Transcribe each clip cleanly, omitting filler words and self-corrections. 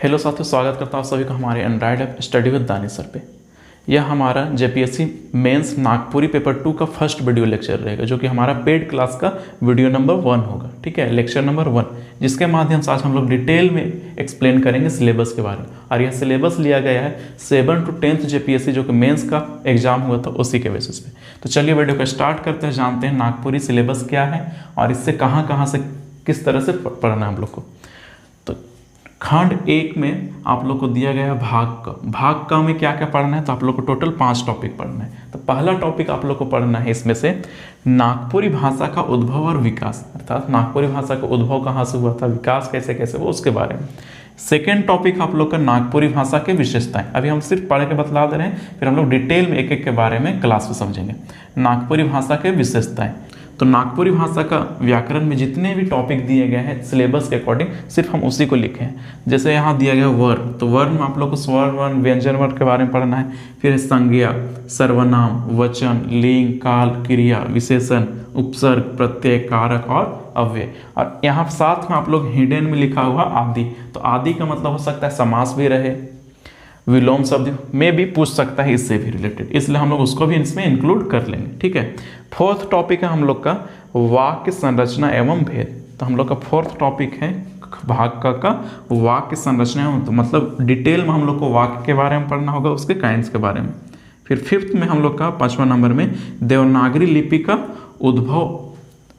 Hello साथियों, स्वागत करता हूँ सभी को हमारे Android app study with Danish sir पे। यह हमारा जेपीएससी मेंस नागपुरी पेपर 2 का फर्स्ट वीडियो लेक्चर रहेगा, जो कि हमारा पेड क्लास का वीडियो नंबर 1 होगा। ठीक है, लेक्चर नंबर 1, जिसके माध्यम से आज हम लोग डिटेल में एक्सप्लेन करेंगे सिलेबस के बारे में। और यह सिलेबस लिया गया है 7 to 10th जेपीएससी जो कि मेंस का एग्जाम हुआ था उसी के बेसिस पे। तो चलिए वीडियो को स्टार्ट करते हैं, जानते हैं नागपुरी सिलेबस क्या है और इससे कहाँ से किस तरह से पढ़ना है हम लोग को। खंड 1 में आप लोग को दिया गया है भाग क में क्या क्या पढ़ना है। तो आप लोग को टोटल 5 टॉपिक पढ़ना है। तो पहला टॉपिक आप लोग को पढ़ना है इसमें से नागपुरी भाषा का उद्भव और विकास, अर्थात नागपुरी भाषा का उद्भव कहाँ से हुआ था, विकास कैसे कैसे हुआ, उसके बारे में। सेकेंड टॉपिक आप लोग का नागपुरी भाषा के विशेषताएं। अभी हम सिर्फ पढ़ के बतला दे रहे हैं, फिर हम लोग डिटेल में एक एक के बारे में क्लास में समझेंगे। नागपुरी भाषा के विशेषताएं, तो नागपुरी भाषा का व्याकरण में जितने भी टॉपिक दिए गए हैं सिलेबस के अकॉर्डिंग सिर्फ हम उसी को लिखे हैं। जैसे यहाँ दिया गया वर्ण, तो वर्ण में आप लोग को स्वर वर्ण, व्यंजन वर्ण के बारे में पढ़ना है। फिर संज्ञा, सर्वनाम, वचन, लिंग, काल, क्रिया, विशेषण, उपसर्ग, प्रत्यय, कारक और अव्यय। और यहाँ साथ में आप लोग हिडन में लिखा हुआ आदि। तो आदि का मतलब हो सकता है समास भी रहे, विलोम शब्द में भी पूछ सकता है इससे भी रिलेटेड, इसलिए हम लोग उसको भी इसमें इंक्लूड कर लेंगे। ठीक है, फोर्थ टॉपिक है हम लोग का वाक्य संरचना एवं भेद। तो हम लोग का फोर्थ टॉपिक है भाग का वाक्य संरचना एवं, तो मतलब डिटेल में हम लोग को वाक्य के बारे में पढ़ना होगा, उसके काइंड्स के बारे में। फिर फिफ्थ में हम लोग का 5वां नंबर में देवनागरी लिपि का उद्भव,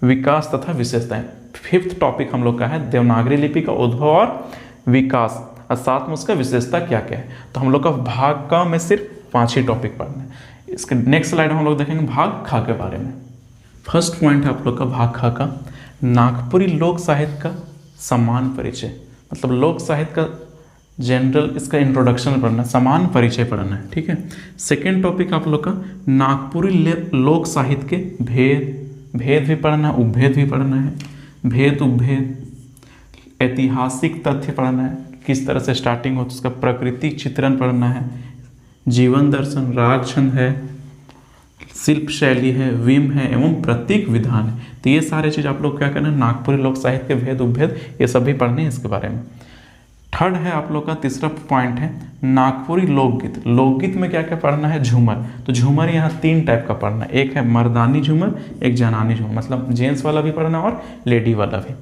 विकास तथा विशेषताएं। फिफ्थ टॉपिक हम लोग का है देवनागरी लिपि का उद्भव और विकास, और साथ में उसका विशेषता क्या क्या है। तो हम लोग का भाग का में सिर्फ 5 ही टॉपिक पढ़ना है। इसके नेक्स्ट स्लाइड में हम लोग देखेंगे भाग खा के बारे में। फर्स्ट पॉइंट है आप लोग का भाग खा का नागपुरी लोक साहित्य का समान परिचय, मतलब लोक साहित्य का जनरल इसका इंट्रोडक्शन पढ़ना है, समान परिचय पढ़ना है। ठीक है, सेकेंड टॉपिक आप लोग का नागपुरी लोक साहित्य के भेद भी पढ़ना है, उपभेद भी पढ़ना है। भेद उपभेद, ऐतिहासिक तथ्य पढ़ना है, किस तरह से स्टार्टिंग हो, तो उसका प्राकृतिक चित्रण पढ़ना है। जीवन दर्शन, राग छंद है, शिल्प शैली है, विम है एवं प्रतीक विधान है। तो ये सारे चीज़ आप लोग क्या करना है, नागपुरी लोक साहित्य के भेद उपभेद ये सभी पढ़ने हैं इसके बारे में। थर्ड है आप लोग का तीसरा पॉइंट है नागपुरी लोकगीत। लोकगीत में क्या क्या पढ़ना है, झूमर। तो झूमर यहाँ 3 टाइप का पढ़ना है, एक है मर्दानी झूमर, एक जनानी झूमर, मतलब जेंट्स वाला भी पढ़ना है और लेडी वाला भी।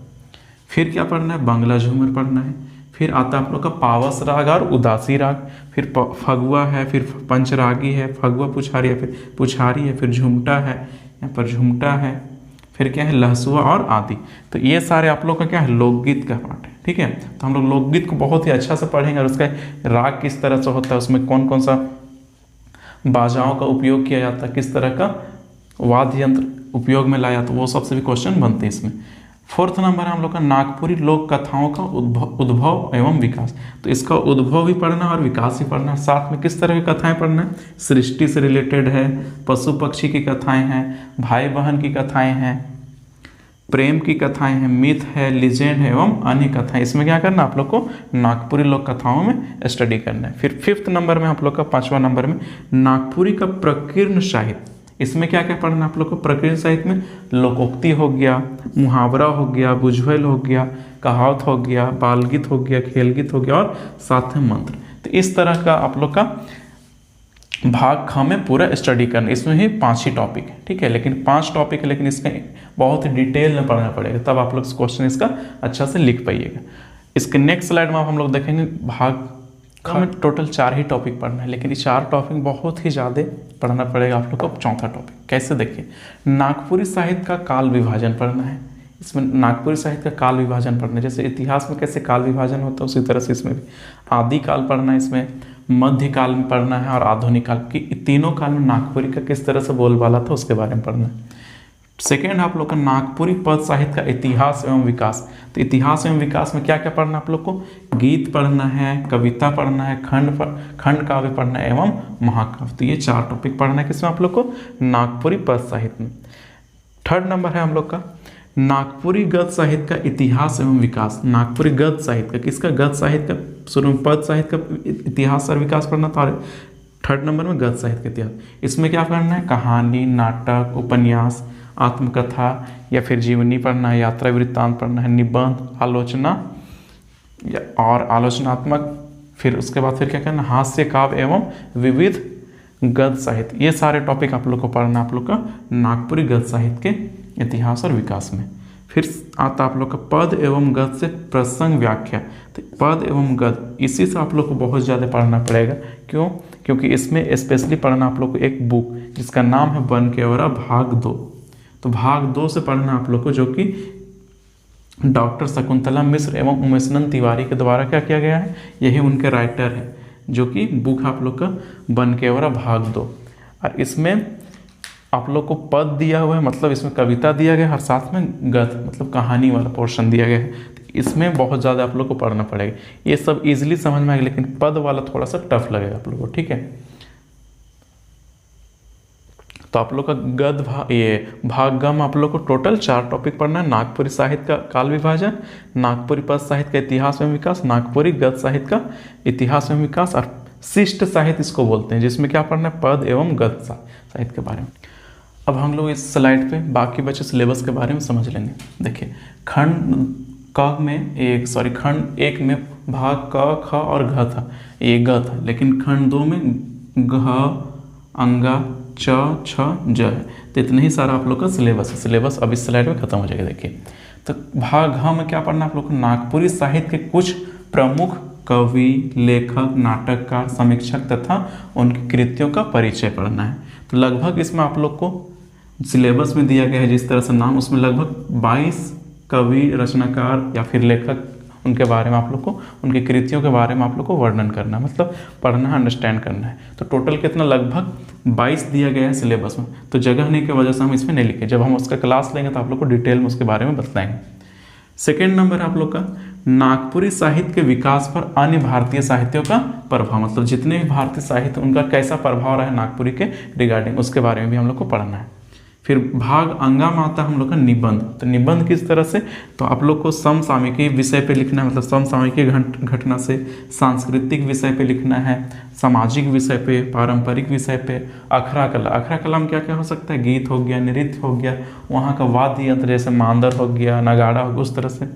फिर क्या पढ़ना है, बांग्ला झूमर पढ़ना है। फिर आता है आप लोग का पावस राग और उदासी राग। फिर फगुआ है, फिर पंचरागी है, फगुआ पुछारी है, फिर पुछारी है, फिर झुमटा है, यहाँ पर झुमटा है। फिर क्या है, लहसुआ और आदि। तो ये सारे आप लोग का क्या है, लोकगीत का पार्ट है। ठीक है, तो हम लोग लोकगीत को बहुत ही अच्छा से पढ़ेंगे और उसका राग किस तरह से होता है, उसमें कौन कौन सा बाजाओं का उपयोग किया जाता है, किस तरह का वाद्य यंत्र उपयोग में लाया, तो वो सबसे भी क्वेश्चन बनते हैं इसमें। फोर्थ नंबर है हम लोग का नागपुरी लोक कथाओं का उद्भव एवं विकास। तो इसका उद्भव भी पढ़ना और विकास भी पढ़ना है। साथ में किस तरह की कथाएं पढ़ना है, सृष्टि से रिलेटेड है, पशु पक्षी की कथाएं हैं, भाई बहन की कथाएं हैं, प्रेम की कथाएं हैं, मिथ है, लीजेंड है एवं अन्य कथाएं। इसमें क्या करना आप लोग को नागपुरी लोक कथाओं में स्टडी करना है। फिर फिफ्थ नंबर में आप लोग का 5वां नंबर में नागपुरी का प्रकीर्ण साहित्य। इसमें क्या क्या पढ़ना आप लोग को, प्रकीर्ण साहित्य में लोकोक्ति हो गया, मुहावरा हो गया, बुझवेल हो गया, कहावत हो गया, बाल गीत हो गया, खेल गीत हो गया और साथ में मंत्र। तो इस तरह का आप लोग का भाग ख में पूरा स्टडी करना। इसमें ही 5 ही टॉपिक है। ठीक है, लेकिन 5 टॉपिक है, लेकिन इसमें बहुत ही डिटेल में पढ़ना पड़ेगा, तब आप लोग क्वेश्चन इसका अच्छा से लिख पाइएगा। इसके नेक्स्ट स्लाइड में हम लोग देखेंगे भाग ख में टोटल 4 ही टॉपिक पढ़ना है, लेकिन ये 4 टॉपिक बहुत ही ज़्यादा पढ़ना पड़ेगा आप लोग को। चौथा टॉपिक कैसे, देखिए नागपुरी साहित्य का काल विभाजन पढ़ना है। इसमें नागपुरी साहित्य का काल विभाजन पढ़ना है, जैसे इतिहास में कैसे काल विभाजन होता है उसी तरह से इसमें भी आदि काल पढ़ना है, इसमें मध्यकाल में पढ़ना है और आधुनिक काल की तीनों काल में नागपुरी का किस तरह से बोलबाला था उसके बारे में पढ़ना है। सेकेंड आप लोग का नागपुरी पद साहित्य का इतिहास एवं विकास। तो इतिहास एवं विकास में क्या क्या पढ़ना आप लोग को, गीत पढ़ना है, कविता पढ़ना है, खंड काव्य पढ़ना है एवं महाकाव्य। तो ये 4 टॉपिक पढ़ना है किसमें आप लोग को, नागपुरी पद साहित्य में। थर्ड नंबर है हम लोग का नागपुरी गद्य साहित्य का इतिहास एवं विकास। नागपुरी गद्य साहित्य का, किसका, गद्य साहित्य का, शुरू में पद साहित्य का इतिहास और विकास पढ़ना था। और थर्ड नंबर में गद्य साहित्य का इतिहास। इसमें क्या करना है, कहानी, नाटक, उपन्यास, आत्मकथा या फिर जीवनी पढ़ना है, यात्रा वृत्तांत पढ़ना है, निबंध, आलोचना और आलोचनात्मक, फिर उसके बाद फिर क्या करना, हास्य काव्य एवं विविध गद्य साहित्य। ये सारे टॉपिक आप लोग को पढ़ना, आप लोग का नागपुरी गद्य साहित्य के इतिहास और विकास में। फिर आता आप लोग का पद एवं गद्य से प्रसंग व्याख्या। तो पद एवं गद्य इसी से आप लोग को बहुत ज़्यादा पढ़ना पड़ेगा। क्यों? क्योंकि इसमें स्पेशली पढ़ना आप लोग को एक बुक जिसका नाम है बनकेवरा भाग 2। तो भाग 2 से पढ़ना आप लोग को, जो कि डॉक्टर शकुंतला मिश्र एवं उमेशनंद तिवारी के द्वारा क्या किया गया है, यही उनके राइटर है, जो कि बुक आप लोग का बनकेवरा भाग 2। और इसमें आप लोग को पद दिया हुआ है, मतलब इसमें कविता दिया गया है, और साथ में गद्य मतलब कहानी वाला पोर्शन दिया गया है। तो इसमें बहुत ज़्यादा आप लोग को पढ़ना पड़ेगा। ये सब इजीली समझ में आएगा, लेकिन पद वाला थोड़ा सा टफ लगेगा आप लोग को, ठीक है। तो आप लोग का गद्य भाग गम आप लोग को टोटल 4 टॉपिक पढ़ना है। नागपुरी साहित्य का काल विभाजन, नागपुरी पद साहित्य का इतिहास एवं विकास, नागपुरी गद्य साहित्य का इतिहास एवं विकास, और शिष्ट साहित्य इसको बोलते हैं, जिसमें क्या पढ़ना है, पद एवं गद्य साहित्य के बारे में। अब हम लोग इस स्लाइड पे बाकी बचे सिलेबस के बारे में समझ लेंगे। देखिए, खंड एक में भाग क, ख और घ था, ये ग था, लेकिन खंड 2 में घ, अंगा, च, छ, ज है। तो इतने ही सारा आप लोग का सिलेबस है। सिलेबस अब इस स्लाइड में खत्म हो जाएगा। देखिए, तो भाग घ में क्या पढ़ना है आप लोग को, नागपुरी साहित्य के कुछ प्रमुख कवि, लेखक, नाटककार, समीक्षक तथा उनकी कृतियों का परिचय पढ़ना है। तो लगभग इसमें आप लोग को सिलेबस में दिया गया है जिस तरह से नाम, उसमें लगभग 22 कवि, रचनाकार या फिर लेखक, उनके बारे में आप लोग को, उनकी कृतियों के बारे में आप लोग को वर्णन करना है, मतलब पढ़ना है, अंडरस्टैंड करना है। तो टोटल कितना, लगभग 22 दिया गया है सिलेबस में। तो जगह नहीं की वजह से हम इसमें नहीं लिखे। जब हम उसका क्लास लेंगे तो आप लोग को डिटेल में उसके बारे में बताएंगे। सेकेंड नंबर आप लोग का नागपुरी साहित्य के विकास पर अन्य भारतीय साहित्यों का प्रभाव, मतलब जितने भी भारतीय साहित्य उनका कैसा प्रभाव रहा है नागपुरी के रिगार्डिंग, उसके बारे में भी हम लोग को पढ़ना है। फिर भाग अंगा में आता है हम लोग का निबंध। तो निबंध किस तरह से, तो आप लोग को समसामयिकी विषय पे लिखना है, मतलब समसामयिकी घटना से, सांस्कृतिक विषय पे लिखना है, सामाजिक विषय पे, पारंपरिक विषय पे, अखरा कला। अखरा कला में क्या क्या हो सकता है, गीत हो गया, नृत्य हो गया, वहाँ का वाद्य यंत्र जैसे मांदर हो गया, नगाड़ा हो गया, उस तरह से।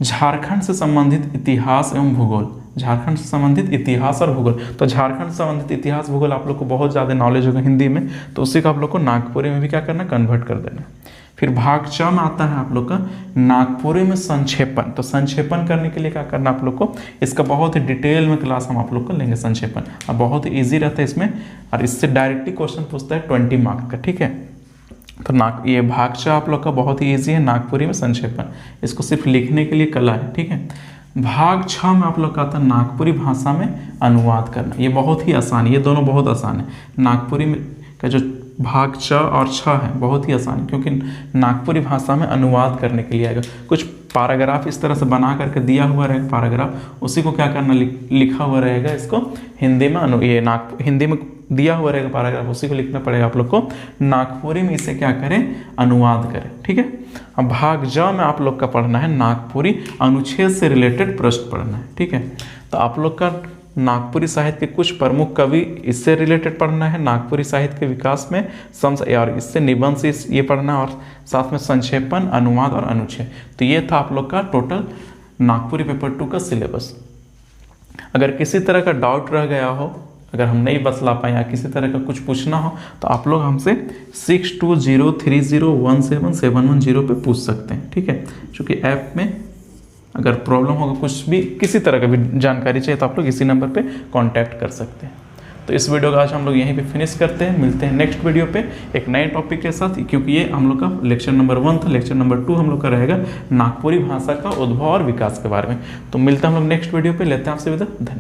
झारखंड से संबंधित इतिहास एवं भूगोल, झारखंड से संबंधित इतिहास और भूगोल। तो झारखंड से संबंधित इतिहास भूगोल आप लोग को बहुत ज़्यादा नॉलेज होगा हिंदी में, तो उसी को आप लोग को नागपुरी में भी क्या करना, कन्वर्ट कर देना। फिर भाग च में आता है आप लोग का नागपुरी में संक्षेपण। तो संक्षेपण करने के लिए क्या करना आप लोग को, इसका बहुत ही डिटेल में क्लास हम आप लोग को लेंगे संक्षेपण, और बहुत ही ईजी रहता है इसमें, और इससे डायरेक्टली क्वेश्चन पूछता है 20 मार्क्स का, ठीक है। तो ये भाग च आप लोग का बहुत ही ईजी है, नागपुरी में संक्षेपण, इसको सिर्फ लिखने के लिए कला है, ठीक है। भाग 6 में आप लोग का आता है नागपुरी भाषा में अनुवाद करना। ये बहुत ही आसान है, ये दोनों बहुत आसान है। नागपुरी में का जो भाग च और छ है बहुत ही आसान है, क्योंकि नागपुरी भाषा में अनुवाद करने के लिए आएगा। कुछ पैराग्राफ इस तरह से बना करके दिया हुआ रहेगा पैराग्राफ, उसी को क्या करना, लिखा हुआ रहेगा, इसको हिंदी में हिंदी में दिया हुआ रहेगा पैराग्राफ, उसी को लिखना पड़ेगा आप लोग को। नागपुरी में इसे क्या करें, अनुवाद करें, ठीक है। अब भाग ज में आप लोग का पढ़ना है नागपुरी अनुच्छेद से रिलेटेड प्रश्न पढ़ना है, ठीक है। तो आप लोग का नागपुरी साहित्य के कुछ प्रमुख कवि, इससे रिलेटेड पढ़ना है, नागपुरी साहित्य के विकास में और इससे निबंध से ये पढ़ना, और साथ में संक्षेपण, अनुवाद और अनुच्छेद। तो ये था आप लोग का टोटल नागपुरी पेपर 2 का सिलेबस। अगर किसी तरह का डाउट रह गया हो, अगर हम नहीं बतला पाए या किसी तरह का कुछ पूछना हो, तो आप लोग हमसे 6203017710 पे पूछ सकते हैं, ठीक है। चूँकि ऐप में अगर प्रॉब्लम होगा, कुछ भी किसी तरह का भी जानकारी चाहिए, तो आप लोग इसी नंबर पे कांटेक्ट कर सकते हैं। तो इस वीडियो का आज हम लोग यहीं पे फिनिश करते हैं। मिलते हैं नेक्स्ट वीडियो पे एक नए टॉपिक के साथ, क्योंकि ये हम लोग का लेक्चर नंबर 1 था। लेक्चर नंबर 2 हम लोग का रहेगा नागपुरी भाषा का उद्भव और विकास के बारे में। तो मिलते हैं हम लोग नेक्स्ट वीडियो पे, लेते हैं आपसे विदा, धन्यवाद।